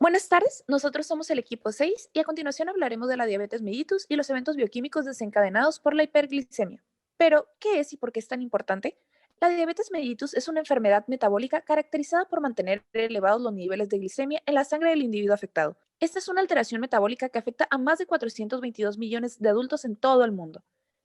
Buenas tardes, nosotros somos el equipo 6 y a continuación hablaremos de la diabetes mellitus y los eventos bioquímicos desencadenados por la hiperglicemia. Pero, ¿qué es y por qué es tan importante? La diabetes mellitus es una enfermedad metabólica caracterizada por mantener elevados los niveles de glicemia en la sangre del individuo afectado. Esta es una alteración metabólica que afecta a más de 422 millones de adultos en todo el mundo.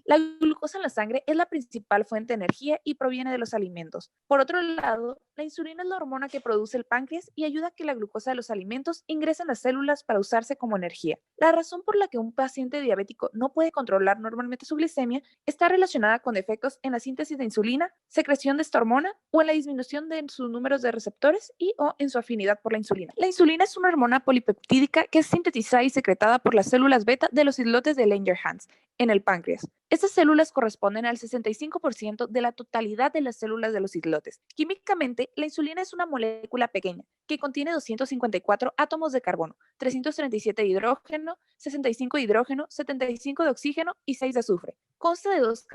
La glucosa en la sangre es la principal fuente de energía y proviene de los alimentos. Por otro lado, la insulina es la hormona que produce el páncreas y ayuda a que la glucosa de los alimentos ingrese en las células para usarse como energía. La razón por la que un paciente diabético no puede controlar normalmente su glicemia está relacionada con defectos en la síntesis de insulina, secreción de esta hormona o en la disminución de sus números de receptores y o en su afinidad por la insulina. La insulina es una hormona polipeptídica que es sintetizada y secretada por las células beta de los islotes de Langerhans en el páncreas. Estas células corresponden al 65% de la totalidad de las células de los islotes. Químicamente, la insulina es una molécula pequeña que contiene 254 átomos de carbono, 337 de hidrógeno, 65 de hidrógeno, 75 de oxígeno y 6 de azufre. Consta de dos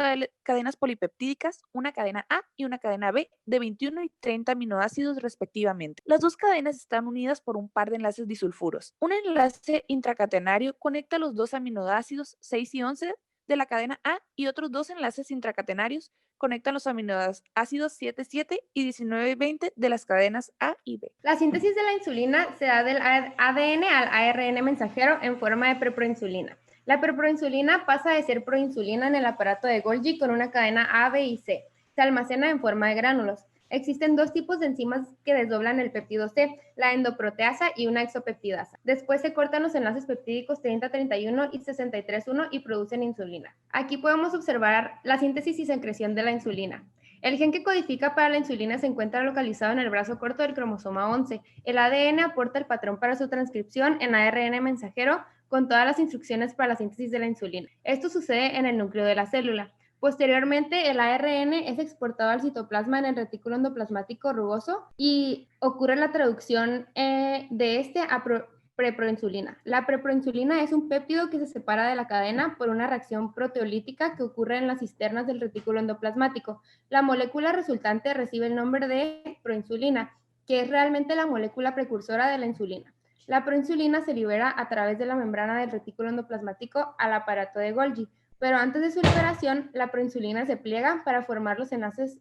cadenas polipeptídicas, una cadena A y una cadena B, de 21 y 30 aminoácidos respectivamente. Las dos cadenas están unidas por un par de enlaces disulfuros. Un enlace intracatenario conecta los dos aminoácidos 6 y 11 de la cadena A y otros dos enlaces intracatenarios conectan los aminoácidos 7,7 y 19,20 de las cadenas A y B. La síntesis de la insulina se da del ADN al ARN mensajero en forma de preproinsulina. La preproinsulina pasa de ser proinsulina en el aparato de Golgi con una cadena A, B y C. Se almacena en forma de gránulos. Existen dos tipos de enzimas que desdoblan el péptido C, la endoproteasa y una exopeptidasa. Después se cortan los enlaces peptídicos 30-31 y 63,1 y producen insulina. Aquí podemos observar la síntesis y secreción de la insulina. El gen que codifica para la insulina se encuentra localizado en el brazo corto del cromosoma 11. El ADN aporta el patrón para su transcripción en ARN mensajero con todas las instrucciones para la síntesis de la insulina. Esto sucede en el núcleo de la célula. Posteriormente, el ARN es exportado al citoplasma en el retículo endoplasmático rugoso y ocurre la traducción de este a preproinsulina. La preproinsulina es un péptido que se separa de la cadena por una reacción proteolítica que ocurre en las cisternas del retículo endoplasmático. La molécula resultante recibe el nombre de proinsulina, que es realmente la molécula precursora de la insulina. La proinsulina se libera a través de la membrana del retículo endoplasmático al aparato de Golgi, pero antes de su liberación, la proinsulina se pliega para formar los enlaces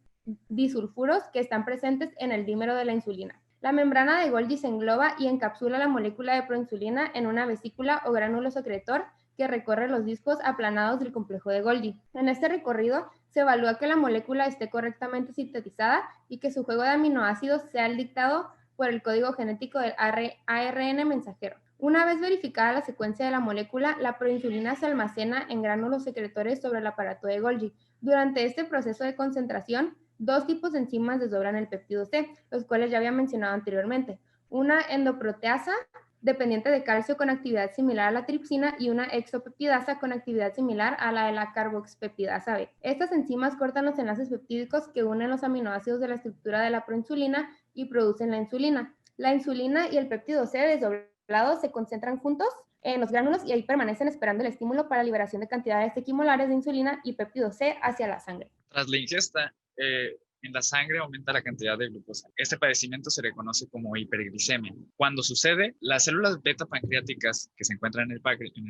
disulfuros que están presentes en el dímero de la insulina. La membrana de Golgi se engloba y encapsula la molécula de proinsulina en una vesícula o gránulo secretor que recorre los discos aplanados del complejo de Golgi. En este recorrido se evalúa que la molécula esté correctamente sintetizada y que su juego de aminoácidos sea el dictado por el código genético del ARN mensajero. Una vez verificada la secuencia de la molécula, la proinsulina se almacena en gránulos secretores sobre el aparato de Golgi. Durante este proceso de concentración, dos tipos de enzimas desdoblan el péptido C, los cuales ya había mencionado anteriormente. Una endoproteasa, dependiente de calcio con actividad similar a la tripsina, y una exopeptidasa con actividad similar a la de la carboxpeptidasa B. Estas enzimas cortan los enlaces peptídicos que unen los aminoácidos de la estructura de la proinsulina y producen la insulina. La insulina y el péptido C desdoblados se concentran juntos en los gránulos y ahí permanecen esperando el estímulo para liberación de cantidades equimolares de insulina y péptido C hacia la sangre. Tras la ingesta, en la sangre aumenta la cantidad de glucosa. Este padecimiento se le conoce como hiperglicemia. Cuando sucede, las células beta pancreáticas que se encuentran en el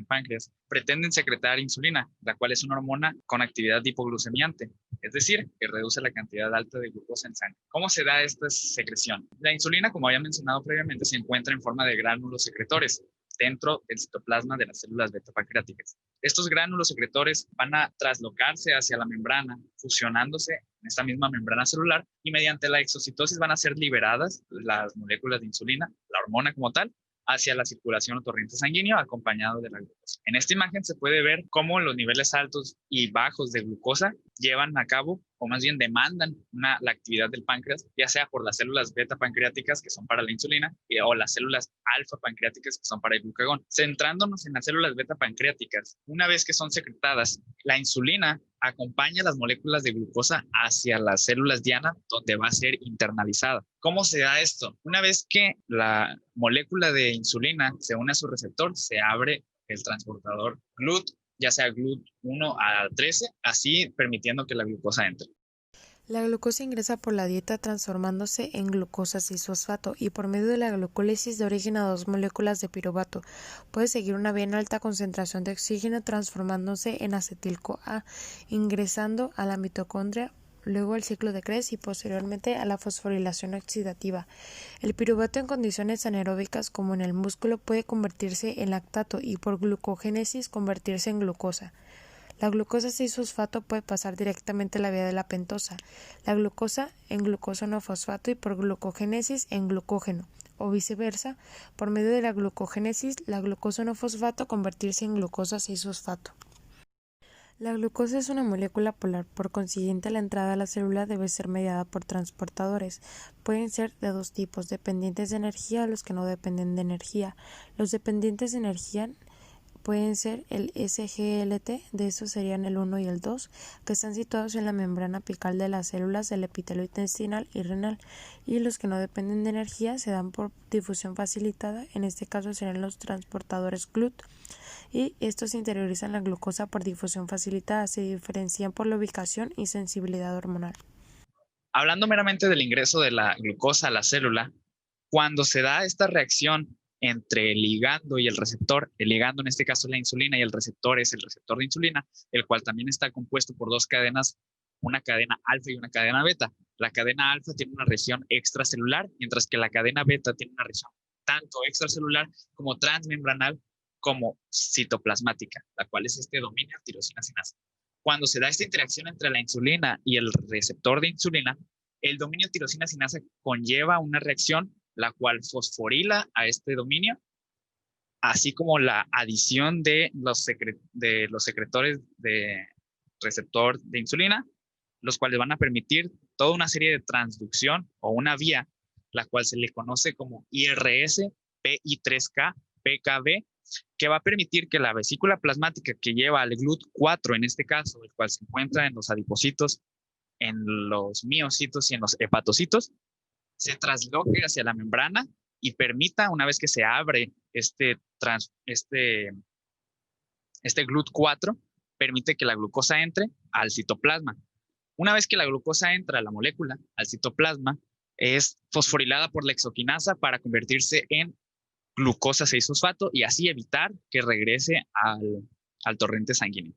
páncreas pretenden secretar insulina, la cual es una hormona con actividad hipoglucemiante, es decir, que reduce la cantidad alta de glucosa en sangre. ¿Cómo se da esta secreción? La insulina, como había mencionado previamente, se encuentra en forma de gránulos secretores dentro del citoplasma de las células beta pancreáticas. Estos gránulos secretores van a traslocarse hacia la membrana, fusionándose en esta misma membrana celular y mediante la exocitosis van a ser liberadas las moléculas de insulina, la hormona como tal, hacia la circulación o torrente sanguíneo acompañado de la glucosa. En esta imagen se puede ver cómo los niveles altos y bajos de glucosa llevan a cabo o más bien demandan la actividad del páncreas, ya sea por las células beta pancreáticas que son para la insulina o las células alfa pancreáticas que son para el glucagón. Centrándonos en las células beta pancreáticas, una vez que son secretadas, la insulina acompaña las moléculas de glucosa hacia las células diana, donde va a ser internalizada. ¿Cómo se da esto? Una vez que la molécula de insulina se une a su receptor, se abre el transportador GLUT, ya sea GLUT1 a 13, así permitiendo que la glucosa entre. La glucosa ingresa por la dieta transformándose en glucosa 6-fosfato y por medio de la glucólisis da origen a 2 moléculas de piruvato. Puede seguir una vía en alta concentración de oxígeno transformándose en acetil-CoA, ingresando a la mitocondria, luego al ciclo de Krebs y posteriormente a la fosforilación oxidativa. El piruvato en condiciones anaeróbicas como en el músculo puede convertirse en lactato y por glucogénesis convertirse en glucosa. La glucosa 6-fosfato puede pasar directamente a la vía de la pentosa, la glucosa en glucoso-no-fosfato y por glucogénesis en glucógeno, o viceversa, por medio de la glucogénesis, la glucoso-no-fosfato convertirse en glucosa 6-fosfato. La glucosa es una molécula polar, por consiguiente la entrada a la célula debe ser mediada por transportadores. Pueden ser de dos tipos, dependientes de energía o los que no dependen de energía. Los dependientes de energía pueden ser el SGLT, de estos serían el 1 y el 2, que están situados en la membrana apical de las células del epitelio intestinal y renal, y los que no dependen de energía se dan por difusión facilitada, en este caso serán los transportadores GLUT, y estos interiorizan la glucosa por difusión facilitada, se diferencian por la ubicación y sensibilidad hormonal. Hablando meramente del ingreso de la glucosa a la célula, cuando se da esta reacción entre el ligando y el receptor, el ligando en este caso es la insulina y el receptor es el receptor de insulina, el cual también está compuesto por dos cadenas, una cadena alfa y una cadena beta. La cadena alfa tiene una región extracelular, mientras que la cadena beta tiene una región tanto extracelular como transmembranal como citoplasmática, la cual es este dominio tirosina-sinasa. Cuando se da esta interacción entre la insulina y el receptor de insulina, el dominio tirosina-sinasa conlleva una reacción la cual fosforila a este dominio, así como la adición de los secretores de receptor de insulina, los cuales van a permitir toda una serie de transducción o una vía, la cual se le conoce como IRS, PI3K, PKB, que va a permitir que la vesícula plasmática que lleva al GLUT4, en este caso, el cual se encuentra en los adipocitos, en los miocitos y en los hepatocitos, se trasloque hacia la membrana y permita, una vez que se abre este GLUT4, permite que la glucosa entre al citoplasma. Una vez que la glucosa entra a la molécula, al citoplasma, es fosforilada por la exoquinasa para convertirse en glucosa 6-fosfato y así evitar que regrese al torrente sanguíneo.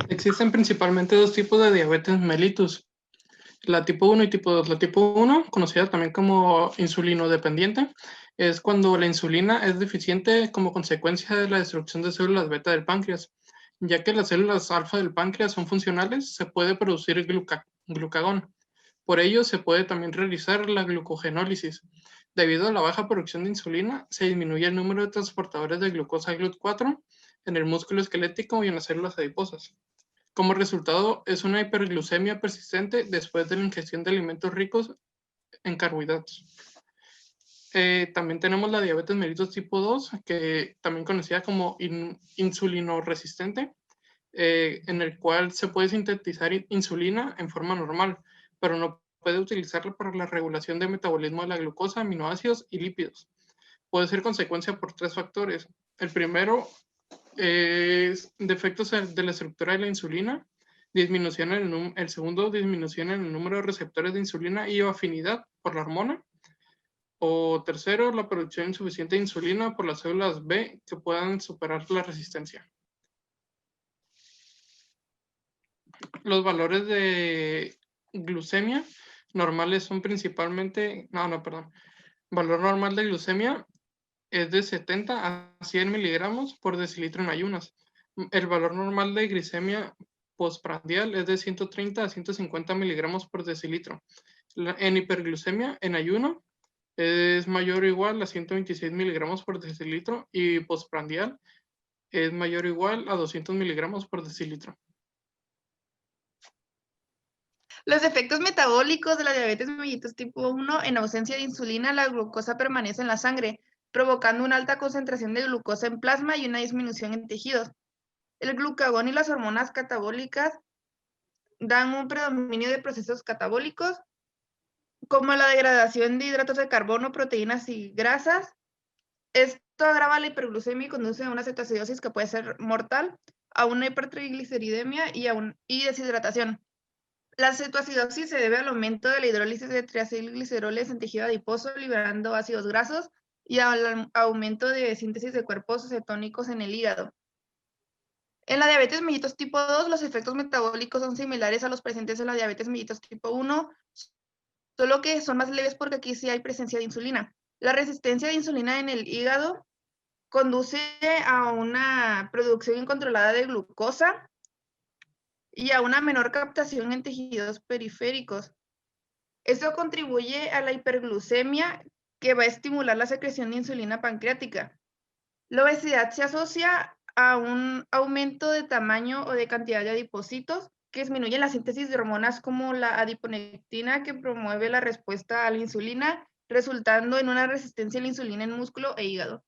Existen principalmente dos tipos de diabetes mellitus, la tipo 1 y tipo 2. La tipo 1, conocida también como insulinodependiente, es cuando la insulina es deficiente como consecuencia de la destrucción de células beta del páncreas. Ya que las células alfa del páncreas son funcionales, se puede producir glucagón. Por ello, se puede también realizar la glucogenólisis. Debido a la baja producción de insulina, se disminuye el número de transportadores de glucosa GLUT4 en el músculo esquelético y en las células adiposas. Como resultado, es una hiperglucemia persistente después de la ingestión de alimentos ricos en carbohidratos. También tenemos la diabetes mellitus tipo 2, que también conocida como insulinoresistente, en el cual se puede sintetizar insulina en forma normal, pero no puede utilizarla para la regulación del metabolismo de la glucosa, aminoácidos y lípidos. Puede ser consecuencia por tres factores. El primero es defectos de la estructura de la insulina, disminución el segundo, disminución en el número de receptores de insulina y afinidad por la hormona. O tercero, la producción insuficiente de insulina por las células B que puedan superar la resistencia. Los valores de glucemia normales son principalmente, valor normal de glucemia es de 70 a 100 miligramos por decilitro en ayunas. El valor normal de glicemia postprandial es de 130 a 150 miligramos por decilitro. En hiperglucemia en ayuno es mayor o igual a 126 miligramos por decilitro y postprandial es mayor o igual a 200 miligramos por decilitro. Los efectos metabólicos de la diabetes mellitus tipo 1, en ausencia de insulina, la glucosa permanece en la sangre, provocando una alta concentración de glucosa en plasma y una disminución en tejidos. El glucagón y las hormonas catabólicas dan un predominio de procesos catabólicos, como la degradación de hidratos de carbono, proteínas y grasas. Esto agrava la hiperglucemia y conduce a una cetoacidosis que puede ser mortal. a una hipertrigliceridemia y deshidratación. La cetoacidosis se debe al aumento de la hidrólisis de triacilgliceroles en tejido adiposo, liberando ácidos grasos, y al aumento de síntesis de cuerpos cetónicos en el hígado. En la diabetes mellitus tipo 2, los efectos metabólicos son similares a los presentes en la diabetes mellitus tipo 1, solo que son más leves porque aquí sí hay presencia de insulina. La resistencia de insulina en el hígado conduce a una producción incontrolada de glucosa y a una menor captación en tejidos periféricos. Esto contribuye a la hiperglucemia, que va a estimular la secreción de insulina pancreática. La obesidad se asocia a un aumento de tamaño o de cantidad de adipocitos que disminuyen la síntesis de hormonas como la adiponectina, que promueve la respuesta a la insulina, resultando en una resistencia a la insulina en músculo e hígado.